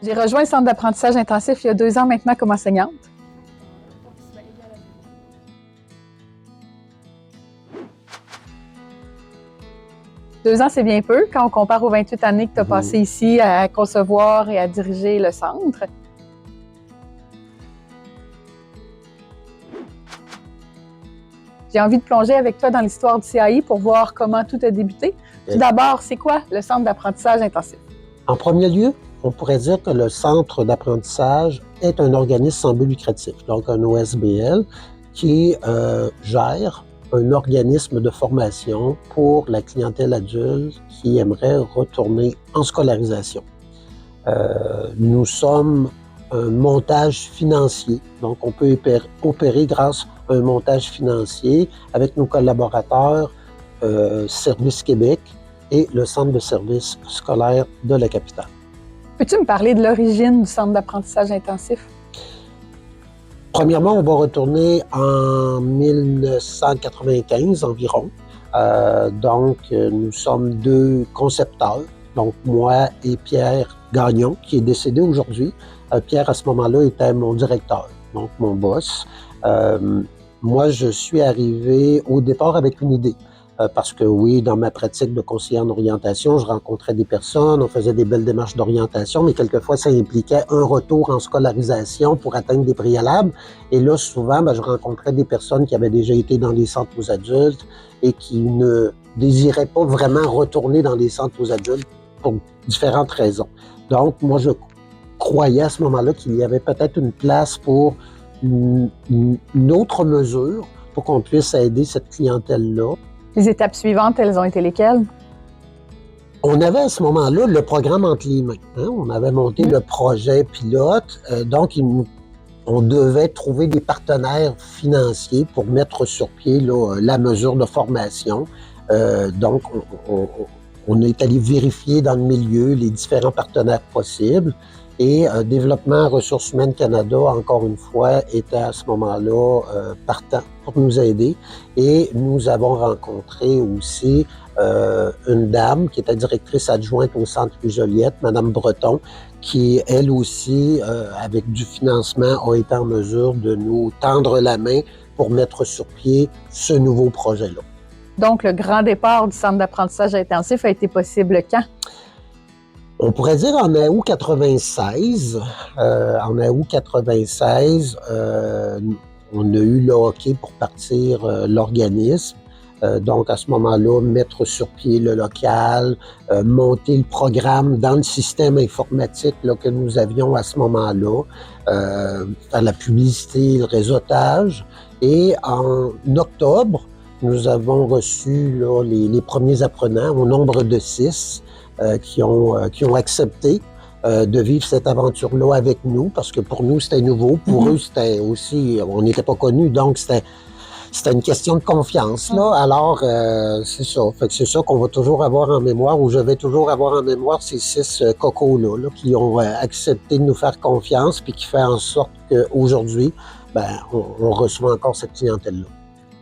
J'ai rejoint le centre d'apprentissage intensif il y a 2 ans maintenant comme enseignante. 2 ans, c'est bien peu quand on compare aux 28 années que tu as passées ici à concevoir et à diriger le centre. J'ai envie de plonger avec toi dans l'histoire du CAI pour voir comment tout a débuté. Tout d'abord, c'est quoi le centre d'apprentissage intensif? En premier lieu, on pourrait dire que le centre d'apprentissage est un organisme sans but lucratif, donc un OSBL, qui gère un organisme de formation pour la clientèle adulte qui aimerait retourner en scolarisation. Nous sommes un montage financier, donc on peut opérer grâce à un montage financier avec nos collaborateurs Service Québec et le Centre de services scolaires de la capitale. Peux-tu me parler de l'origine du centre d'apprentissage intensif? Premièrement, on va retourner en 1995 environ. Nous sommes 2 concepteurs, donc moi et Pierre Gagnon, qui est décédé aujourd'hui. Pierre, à ce moment-là, était mon directeur, donc mon boss. Moi, je suis arrivé au départ avec une idée. Parce que oui, dans ma pratique de conseiller en orientation, je rencontrais des personnes, on faisait des belles démarches d'orientation, mais quelquefois, ça impliquait un retour en scolarisation pour atteindre des préalables. Et là, souvent, je rencontrais des personnes qui avaient déjà été dans les centres aux adultes et qui ne désiraient pas vraiment retourner dans les centres aux adultes pour différentes raisons. Donc, moi, je croyais à ce moment-là qu'il y avait peut-être une place pour une autre mesure pour qu'on puisse aider cette clientèle-là. Les étapes suivantes, elles ont été lesquelles? On avait à ce moment-là le programme entre les mains. On avait monté le projet pilote, on devait trouver des partenaires financiers pour mettre sur pied la mesure de formation. On est allé vérifier dans le milieu les différents partenaires possibles. Et Développement Ressources humaines Canada, encore une fois, était à ce moment-là partant pour nous aider. Et nous avons rencontré aussi une dame qui était directrice adjointe au Centre Louis-Joliette, Madame Breton, qui, elle aussi, avec du financement, a été en mesure de nous tendre la main pour mettre sur pied ce nouveau projet-là. Donc, le grand départ du centre d'apprentissage intensif a été possible quand? On pourrait dire en août 96. On a eu le hockey pour partir l'organisme. Donc, à ce moment-là, mettre sur pied le local, monter le programme dans le système informatique que nous avions à ce moment-là, faire la publicité, le réseautage. Et en octobre, nous avons reçu les premiers apprenants au nombre de 6 qui ont accepté de vivre cette aventure-là avec nous, parce que pour nous, c'était nouveau. Pour eux, c'était aussi, on n'était pas connus, donc c'était une question de confiance, là. Alors, c'est ça. Fait que c'est ça qu'on va toujours avoir en mémoire, ou je vais toujours avoir en mémoire ces 6 cocos-là, qui ont accepté de nous faire confiance, puis qui fait en sorte qu'aujourd'hui, on reçoit encore cette clientèle-là.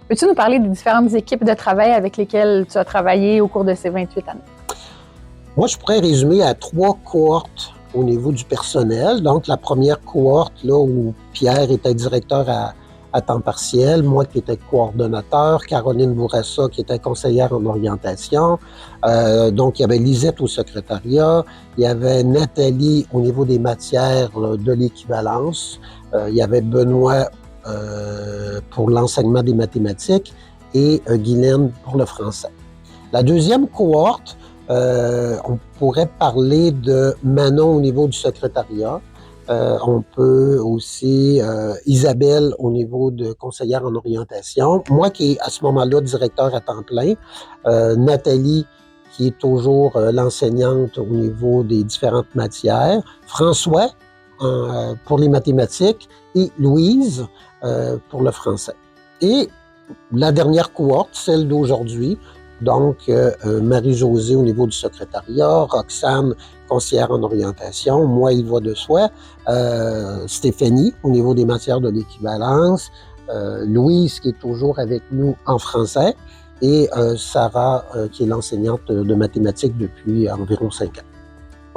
Peux-tu nous parler des différentes équipes de travail avec lesquelles tu as travaillé au cours de ces 28 années? Moi, je pourrais résumer à 3 cohortes au niveau du personnel. Donc, la première cohorte, là, où Pierre était directeur à temps partiel, moi qui étais coordonnateur, Caroline Bourassa qui était conseillère en orientation. Donc, il y avait Lisette au secrétariat, il y avait Nathalie au niveau des matières de l'équivalence, il y avait Benoît pour l'enseignement des mathématiques et Guylaine pour le français. La deuxième cohorte, on pourrait parler de Manon au niveau du secrétariat. On peut aussi Isabelle au niveau de conseillère en orientation. Moi qui est à ce moment-là directeur à temps plein. Nathalie qui est toujours l'enseignante au niveau des différentes matières. François pour les mathématiques et Louise pour le français. Et la dernière cohorte, celle d'aujourd'hui, donc Marie-Josée au niveau du secrétariat, Roxane, conseillère en orientation, moi, il va de soi, Stéphanie au niveau des matières de l'équivalence, Louise qui est toujours avec nous en français, et Sarah qui est l'enseignante de mathématiques depuis environ 5 ans.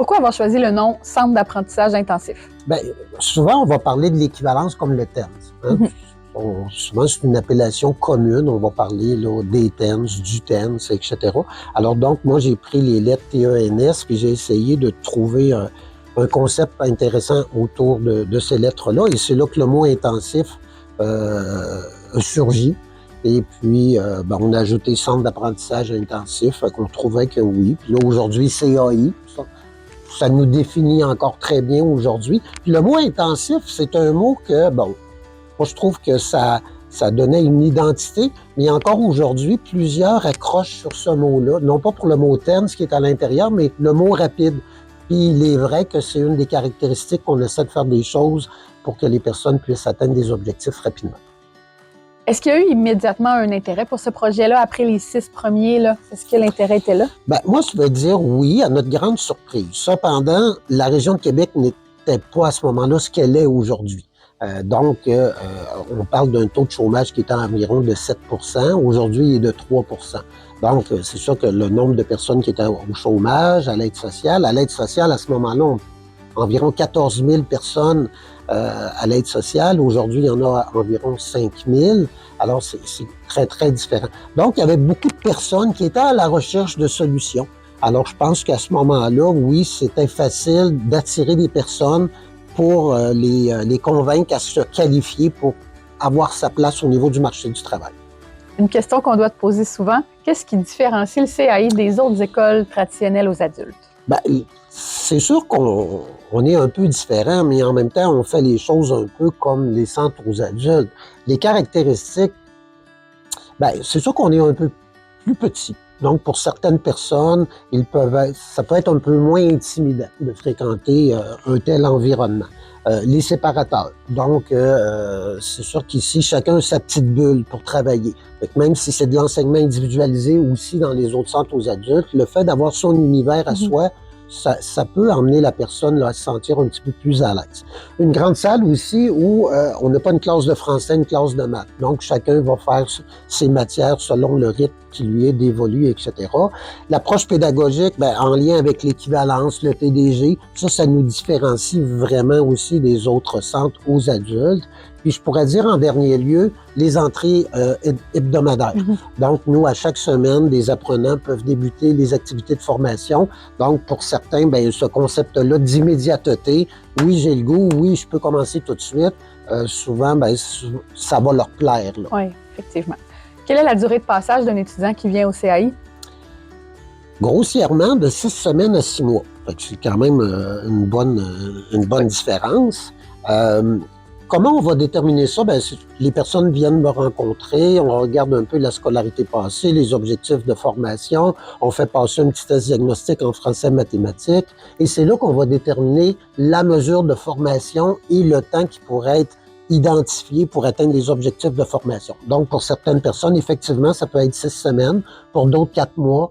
Pourquoi avoir choisi le nom Centre d'apprentissage intensif? Bien, souvent, on va parler de l'équivalence comme le TENS. Hein? Souvent, c'est une appellation commune. On va parler là, des TENS, du TENS, etc. Alors donc, moi, j'ai pris les lettres TENS, puis j'ai essayé de trouver un concept intéressant autour de ces lettres-là. Et c'est là que le mot intensif a surgi. Et puis, on a ajouté Centre d'apprentissage intensif, qu'on trouvait que oui. Puis là, aujourd'hui, CAI, ça nous définit encore très bien aujourd'hui. Puis le mot intensif, c'est un mot que, moi, je trouve que ça donnait une identité, mais encore aujourd'hui, plusieurs accrochent sur ce mot-là, non pas pour le mot TENS qui est à l'intérieur, mais le mot rapide. Puis il est vrai que c'est une des caractéristiques qu'on essaie de faire des choses pour que les personnes puissent atteindre des objectifs rapidement. Est-ce qu'il y a eu immédiatement un intérêt pour ce projet-là après les 6 premiers? Là? Est-ce que l'intérêt était là? Moi, je veux dire oui, à notre grande surprise. Cependant, la région de Québec n'était pas à ce moment-là ce qu'elle est aujourd'hui. Donc, on parle d'un taux de chômage qui est environ de 7 %. Aujourd'hui, il est de 3 %. Donc, c'est sûr que le nombre de personnes qui étaient au chômage, à l'aide sociale, à ce moment-là, environ 14 000 personnes à l'aide sociale. Aujourd'hui, il y en a environ 5 000. Alors, c'est très, très différent. Donc, il y avait beaucoup de personnes qui étaient à la recherche de solutions. Alors, je pense qu'à ce moment-là, oui, c'était facile d'attirer des personnes pour les convaincre à se qualifier pour avoir sa place au niveau du marché du travail. Une question qu'on doit te poser souvent, qu'est-ce qui différencie le CAI des autres écoles traditionnelles aux adultes? C'est sûr qu'on est un peu différent, mais en même temps, on fait les choses un peu comme les centres aux adultes. Les caractéristiques, c'est sûr qu'on est un peu plus petit. Donc, pour certaines personnes, ça peut être un peu moins intimidant de fréquenter un tel environnement. Les séparateurs. Donc, c'est sûr qu'ici, chacun a sa petite bulle pour travailler. Donc, même si c'est de l'enseignement individualisé aussi dans les autres centres aux adultes, le fait d'avoir son univers à soi, ça peut emmener la personne là, à se sentir un petit peu plus à l'aise. Une grande salle aussi où on n'a pas une classe de français, une classe de maths. Donc, chacun va faire ses matières selon le rythme qui lui est dévolu, etc. L'approche pédagogique, en lien avec l'équivalence, le TDG, ça nous différencie vraiment aussi des autres centres aux adultes. Puis je pourrais dire en dernier lieu, les entrées hebdomadaires. Donc, nous, à chaque semaine, des apprenants peuvent débuter les activités de formation. Donc, pour certains, ce concept-là d'immédiateté, oui, j'ai le goût, oui, je peux commencer tout de suite, souvent, ça va leur plaire. Là. Oui, effectivement. Quelle est la durée de passage d'un étudiant qui vient au CAI? Grossièrement, de 6 semaines à 6 mois. Fait que c'est quand même une bonne différence. Comment on va déterminer ça? Les personnes viennent me rencontrer, on regarde un peu la scolarité passée, les objectifs de formation, on fait passer un petit test diagnostic en français mathématiques, et c'est là qu'on va déterminer la mesure de formation et le temps qui pourrait être identifié pour atteindre les objectifs de formation. Donc, pour certaines personnes, effectivement, ça peut être 6 semaines, pour d'autres 4 mois,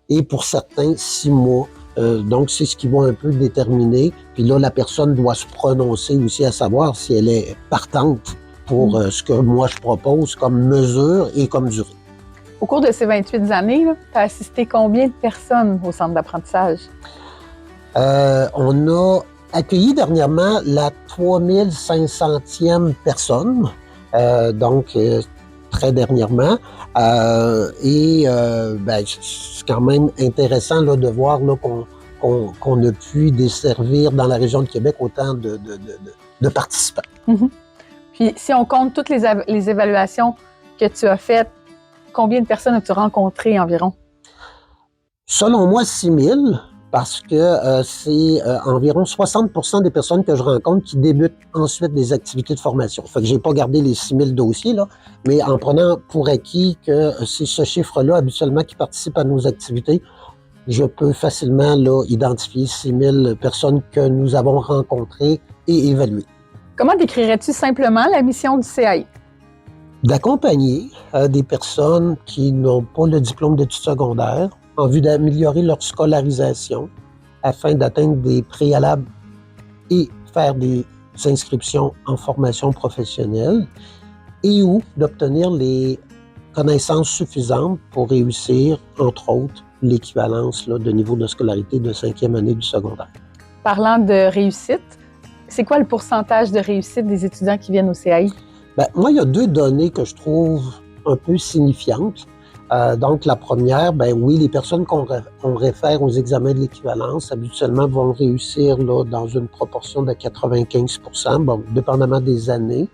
et pour certains 6 mois. Donc, c'est ce qui va un peu déterminer. Puis là, la personne doit se prononcer aussi à savoir si elle est partante pour ce que moi je propose comme mesure et comme durée. Au cours de ces 28 années, tu as assisté combien de personnes au centre d'apprentissage? On a accueilli dernièrement la 3500e personne, donc très dernièrement. C'est quand même intéressant là, de voir là, qu'on a pu desservir dans la région de Québec autant de participants. Puis, si on compte toutes les évaluations que tu as faites, combien de personnes as-tu rencontrées environ? Selon moi, 6 000, parce que c'est environ 60 % des personnes que je rencontre qui débutent ensuite des activités de formation. Fait que j'ai pas gardé les 6 000 dossiers, là, mais en prenant pour acquis que c'est ce chiffre-là habituellement qui participe à nos activités, je peux facilement là, identifier 6 000 personnes que nous avons rencontrées et évaluées. Comment décrirais-tu simplement la mission du CAI? D'accompagner des personnes qui n'ont pas le diplôme d'études secondaires en vue d'améliorer leur scolarisation afin d'atteindre des préalables et faire des inscriptions en formation professionnelle et ou d'obtenir les connaissances suffisantes pour réussir, entre autres, l'équivalence là, de niveau de scolarité de 5e année du secondaire. Parlant de réussite, c'est quoi le pourcentage de réussite des étudiants qui viennent au CAI? Bien, moi, il y a 2 données que je trouve un peu signifiantes. Donc, la première, ben oui, les personnes qu'on réfère aux examens de l'équivalence, habituellement, vont réussir là, dans une proportion de 95%, bon, dépendamment des années.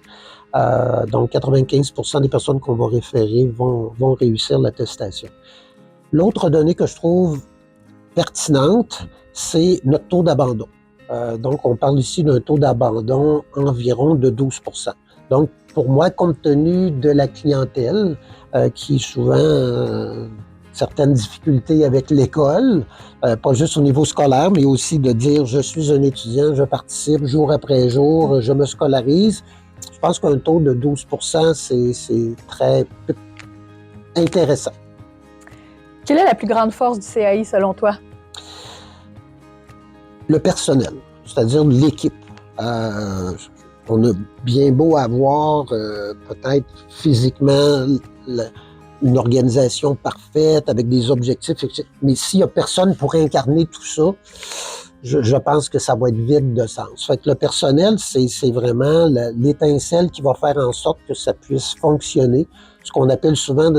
Donc, 95% des personnes qu'on va référer vont réussir l'attestation. L'autre donnée que je trouve pertinente, c'est notre taux d'abandon. Donc, on parle ici d'un taux d'abandon environ de 12%. Donc, pour moi, compte tenu de la clientèle qui souvent certaines difficultés avec l'école, pas juste au niveau scolaire, mais aussi de dire je suis un étudiant, je participe jour après jour, je me scolarise. Je pense qu'un taux de 12%, c'est très intéressant. Quelle est la plus grande force du CAI selon toi? Le personnel, c'est-à-dire l'équipe. On a bien beau avoir peut-être physiquement une organisation parfaite avec des objectifs, mais s'il n'y a personne pour incarner tout ça, je pense que ça va être vide de sens. Fait que le personnel, c'est vraiment l'étincelle qui va faire en sorte que ça puisse fonctionner. Ce qu'on appelle souvent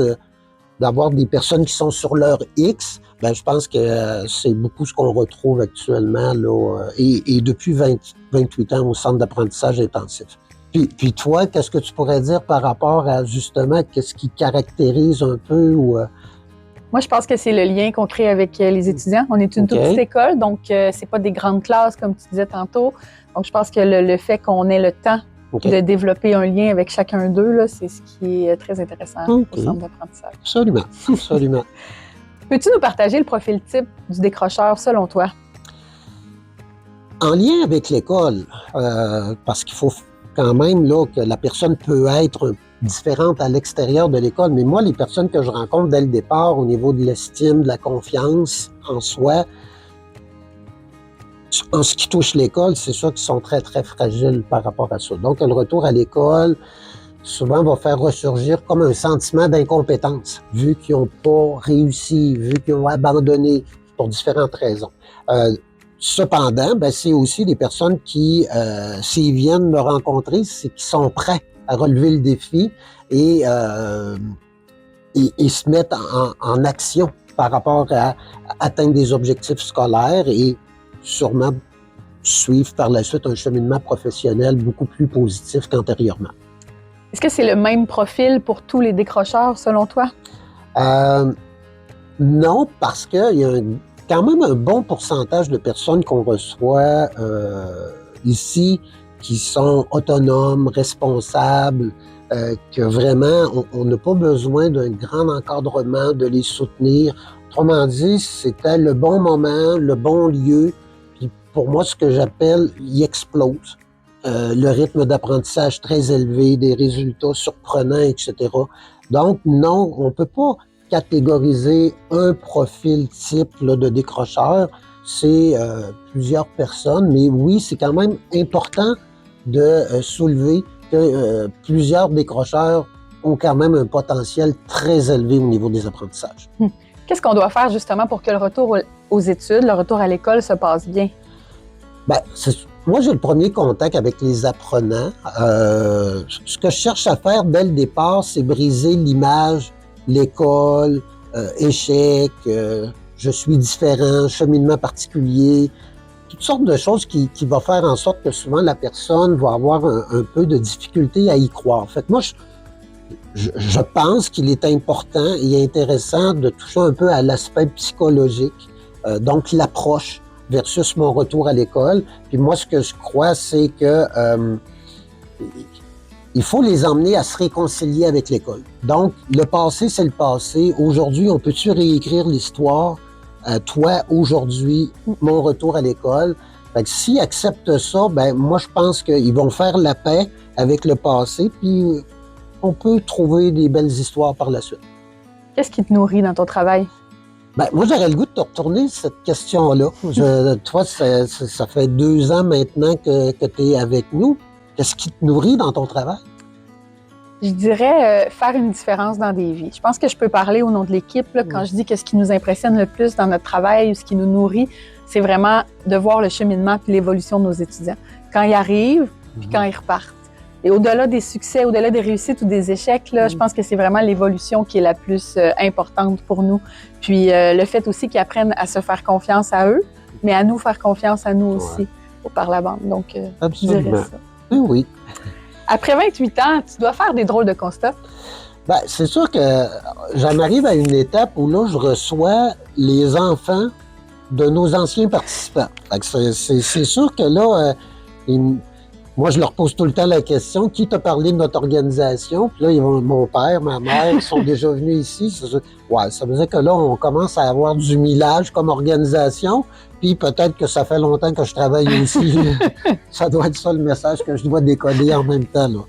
d'avoir des personnes qui sont sur leur X, ben je pense que c'est beaucoup ce qu'on retrouve actuellement là, et depuis 28 ans au centre d'apprentissage intensif. Puis toi, qu'est-ce que tu pourrais dire par rapport à justement qu'est-ce qui caractérise un peu ou Moi, je pense que c'est le lien qu'on crée avec les étudiants. On est une toute petite école, donc c'est pas des grandes classes comme tu disais tantôt. Donc, je pense que le fait qu'on ait le temps de développer un lien avec chacun d'eux, là, c'est ce qui est très intéressant au centre d'apprentissage. Absolument, absolument. Peux-tu nous partager le profil type du décrocheur selon toi? En lien avec l'école, parce qu'il faut quand même là, que la personne peut être différente à l'extérieur de l'école, mais moi, les personnes que je rencontre dès le départ au niveau de l'estime, de la confiance en soi, en ce qui touche l'école, c'est sûr qu'ils sont très, très fragiles par rapport à ça. Donc, le retour à l'école, souvent, va faire ressurgir comme un sentiment d'incompétence, vu qu'ils n'ont pas réussi, vu qu'ils ont abandonné pour différentes raisons. Cependant, ben, c'est aussi des personnes qui, s'ils viennent me rencontrer, c'est qu'ils sont prêts à relever le défi et se mettent en action par rapport à atteindre des objectifs scolaires et sûrement suivre par la suite un cheminement professionnel beaucoup plus positif qu'antérieurement. Est-ce que c'est le même profil pour tous les décrocheurs, selon toi? Non, parce qu'il y a quand même un bon pourcentage de personnes qu'on reçoit ici qui sont autonomes, responsables, que vraiment, on n'a pas besoin d'un grand encadrement, de les soutenir. Autrement dit, c'était le bon moment, le bon lieu. Puis pour moi, ce que j'appelle, ils explosent. Le rythme d'apprentissage très élevé, des résultats surprenants, etc. Donc, non, on ne peut pas catégoriser un profil type là, de décrocheur. C'est plusieurs personnes, mais oui, c'est quand même important de soulever que plusieurs décrocheurs ont quand même un potentiel très élevé au niveau des apprentissages. Qu'est-ce qu'on doit faire justement pour que le retour aux études, le retour à l'école se passe bien? Bien, moi, j'ai le premier contact avec les apprenants. Ce que je cherche à faire dès le départ, c'est briser l'image, l'école, échec, je suis différent, cheminement particulier, toutes sortes de choses qui vont faire en sorte que souvent la personne va avoir un peu de difficulté à y croire. Fait que moi, je pense qu'il est important et intéressant de toucher un peu à l'aspect psychologique, donc l'approche versus mon retour à l'école. Puis moi, ce que je crois, c'est que il faut les emmener à se réconcilier avec l'école. Donc, le passé, c'est le passé. Aujourd'hui, on peut-tu réécrire l'histoire? Toi, aujourd'hui, mon retour à l'école. Fait que s'ils acceptent ça, ben moi, je pense qu'ils vont faire la paix avec le passé, puis on peut trouver des belles histoires par la suite. Qu'est-ce qui te nourrit dans ton travail? Ben, moi, j'aurais le goût de te retourner cette question-là. Toi, ça fait 2 ans maintenant que tu es avec nous. Qu'est-ce qui te nourrit dans ton travail? Je dirais faire une différence dans des vies. Je pense que je peux parler au nom de l'équipe là, quand je dis que ce qui nous impressionne le plus dans notre travail ou ce qui nous nourrit, c'est vraiment de voir le cheminement puis l'évolution de nos étudiants. Quand ils arrivent, puis quand ils repartent. Et au-delà des succès, au-delà des réussites ou des échecs, là, je pense que c'est vraiment l'évolution qui est la plus importante pour nous. Puis le fait aussi qu'ils apprennent à se faire confiance à eux, mais à nous faire confiance à nous aussi par la bande. Donc, je dirais ça. Oui. Après 28 ans, tu dois faire des drôles de constats. Ben, c'est sûr que j'en arrive à une étape où là, je reçois les enfants de nos anciens participants. C'est sûr que là, moi, je leur pose tout le temps la question, qui t'a parlé de notre organisation? Puis là, mon père, ma mère, ils sont déjà venus ici. Ça veut dire que là, on commence à avoir du millage comme organisation. Puis peut-être que ça fait longtemps que je travaille aussi. Ça doit être ça le message que je dois décoder en même temps, là.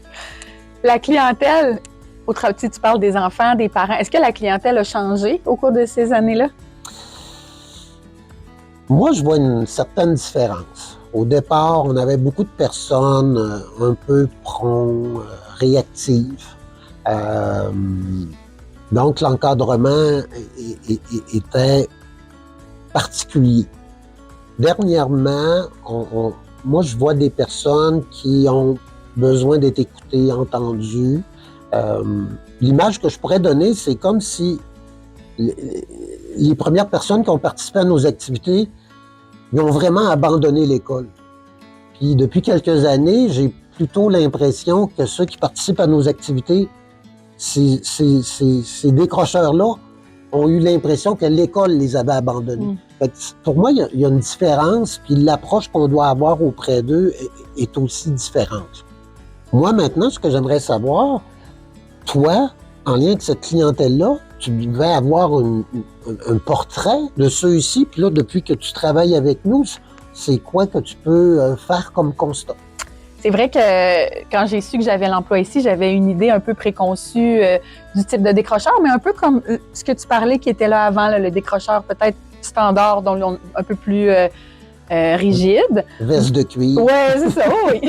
La clientèle, tu parles des enfants, des parents. Est-ce que la clientèle a changé au cours de ces années-là? Moi, je vois une certaine différence. Au départ, on avait beaucoup de personnes un peu réactives. Donc, l'encadrement était particulier. Dernièrement, moi, je vois des personnes qui ont besoin d'être écoutées, entendues. L'image que je pourrais donner, c'est comme si les premières personnes qui ont participé à nos activités, ils ont vraiment abandonné l'école. Puis depuis quelques années, j'ai plutôt l'impression que ceux qui participent à nos activités, ces décrocheurs-là ont eu l'impression que l'école les avait abandonnés. Fait que pour moi, il y a une différence, puis l'approche qu'on doit avoir auprès d'eux est aussi différente. Moi, maintenant, ce que j'aimerais savoir, toi, en lien avec cette clientèle-là, tu devais avoir un portrait de ceux-ci, puis là, depuis que tu travailles avec nous, c'est quoi que tu peux faire comme constat? C'est vrai que quand j'ai su que j'avais l'emploi ici, j'avais une idée un peu préconçue du type de décrocheur, mais un peu comme ce que tu parlais qui était là avant, là, le décrocheur peut-être standard, donc un peu plus rigide. Veste de cuir. Oui, c'est ça, oui.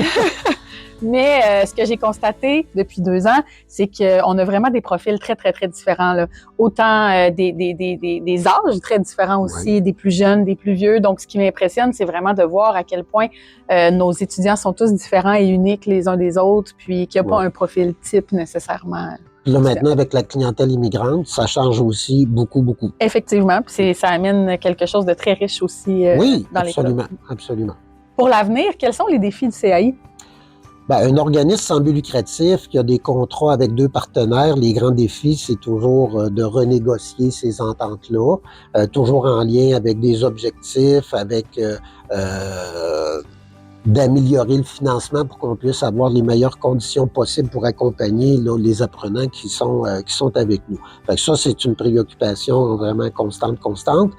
Mais ce que j'ai constaté depuis 2 ans, c'est qu'on a vraiment des profils très, très, très différents, là. Autant des âges très différents aussi, des plus jeunes, des plus vieux. Donc, ce qui m'impressionne, c'est vraiment de voir à quel point nos étudiants sont tous différents et uniques les uns des autres, puis qu'il n'y a pas un profil type nécessairement. Là, maintenant, avec la clientèle immigrante, ça change aussi beaucoup, beaucoup. Effectivement, puis ça amène quelque chose de très riche aussi dans l'école. Absolument, absolument. Pour l'avenir, quels sont les défis du CAI? Un organisme sans but lucratif qui a des contrats avec 2 partenaires, les grands défis, c'est toujours de renégocier ces ententes-là, toujours en lien avec des objectifs, avec d'améliorer le financement pour qu'on puisse avoir les meilleures conditions possibles pour accompagner là, les apprenants qui sont avec nous. Fait que ça, c'est une préoccupation vraiment constante.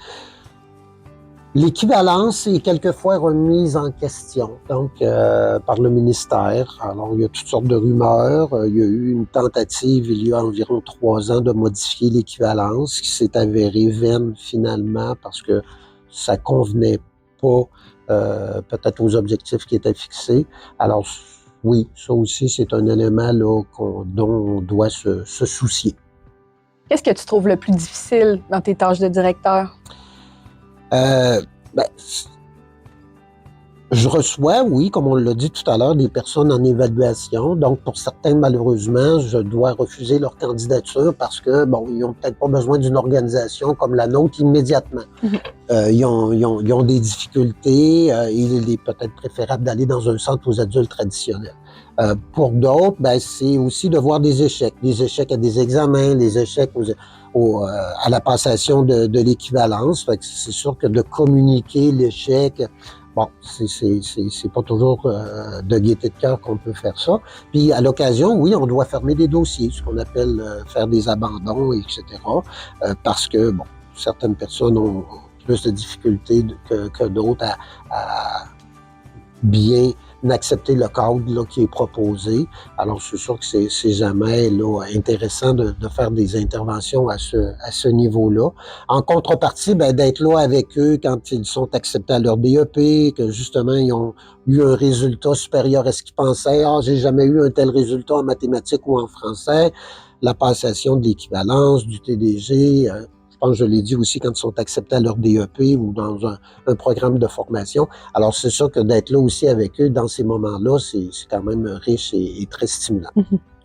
L'équivalence est quelquefois remise en question, donc par le ministère. Alors, il y a toutes sortes de rumeurs. Il y a eu une tentative il y a environ 3 ans de modifier l'équivalence, qui s'est avérée vaine finalement parce que ça convenait pas peut-être aux objectifs qui étaient fixés. Alors, oui, ça aussi, c'est un élément là, dont on doit se soucier. Qu'est-ce que tu trouves le plus difficile dans tes tâches de directeur? Je reçois, oui, comme on l'a dit tout à l'heure, des personnes en évaluation. Donc, pour certains, malheureusement, je dois refuser leur candidature parce que, ils n'ont peut-être pas besoin d'une organisation comme la nôtre immédiatement. Ils ont des difficultés. Il est peut-être préférable d'aller dans un centre aux adultes traditionnels. Pour d'autres, c'est aussi de voir des échecs à des examens, les échecs à la passation de l'équivalence. Fait que c'est sûr que de communiquer l'échec, c'est pas toujours de gaieté de cœur qu'on peut faire ça. Puis à l'occasion, oui, on doit fermer des dossiers, ce qu'on appelle faire des abandons, etc. Parce que, certaines personnes ont plus de difficultés que d'autres à bien d'accepter le cadre là, qui est proposé. Alors, c'est sûr que c'est jamais là, intéressant de faire des interventions à ce niveau-là. En contrepartie, ben, d'être là avec eux quand ils sont acceptés à leur DEP, que justement, ils ont eu un résultat supérieur à ce qu'ils pensaient. Ah, j'ai jamais eu un tel résultat en mathématiques ou en français. La passation de l'équivalence, du TDG, je pense que je l'ai dit aussi quand ils sont acceptés à leur DEP ou dans un programme de formation. Alors, c'est sûr que d'être là aussi avec eux dans ces moments-là, c'est quand même riche et très stimulant.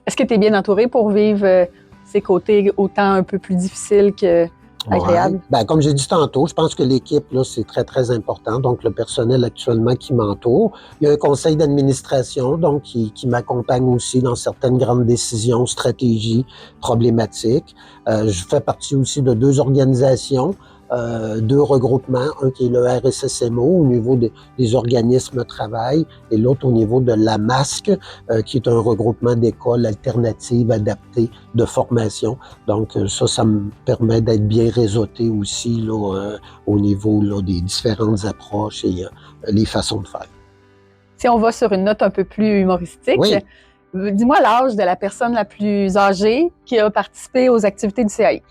Est-ce que tu es bien entouré pour vivre ces côtés autant un peu plus difficiles que agréables? Ouais. Ben, comme j'ai dit tantôt, je pense que l'équipe, là, c'est très, très important. Donc, le personnel actuellement qui m'entoure. Il y a un conseil d'administration, donc, qui m'accompagne aussi dans certaines grandes décisions, stratégies, problématiques. Je fais partie aussi de 2 organisations, 2 regroupements, un qui est le RSSMO au niveau des organismes de travail et l'autre au niveau de la MASC, qui est un regroupement d'écoles alternatives adaptées de formation. Donc, ça me permet d'être bien réseauté aussi là, au niveau là, des différentes approches et les façons de faire. Si on va sur une note un peu plus humoristique, oui. Dis-moi l'âge de la personne la plus âgée qui a participé aux activités du CAI.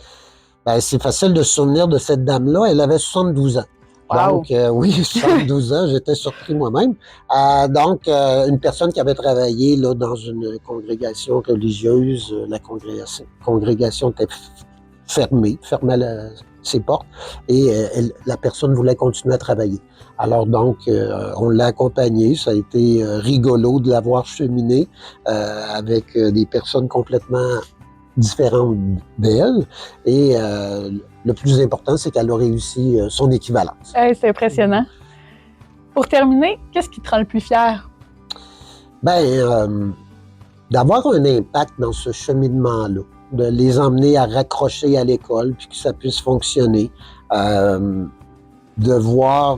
Ben, c'est facile de se souvenir de cette dame-là. Elle avait 72 ans. Wow. Donc, oui, 72 ans, j'étais surpris moi-même. Donc, une personne qui avait travaillé là, dans une congrégation religieuse, la congrégation était fermait ses portes et la personne voulait continuer à travailler. Alors donc, on l'a accompagnée. Ça a été rigolo de l'avoir cheminé avec des personnes complètement différentes d'elle. Et le plus important, c'est qu'elle a réussi son équivalence. C'est impressionnant. Pour terminer, qu'est-ce qui te rend le plus fier? Ben, d'avoir un impact dans ce cheminement-là, de les emmener à raccrocher à l'école, puis que ça puisse fonctionner, de voir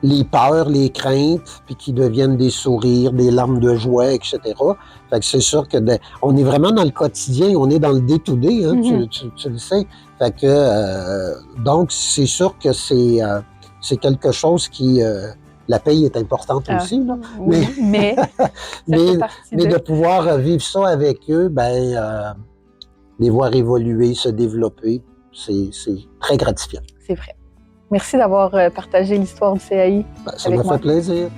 les peurs, les craintes, puis qui deviennent des sourires, des larmes de joie, etc. Fait que c'est sûr que on est vraiment dans le quotidien, on est dans le day-to-day, hein, tu le sais. Fait que donc c'est sûr que c'est quelque chose qui la paye est importante aussi, là. Oui, mais de pouvoir vivre ça avec eux, ben les voir évoluer, se développer, c'est très gratifiant. C'est vrai. Merci d'avoir partagé l'histoire du CAI. Ben, ça m'a fait plaisir.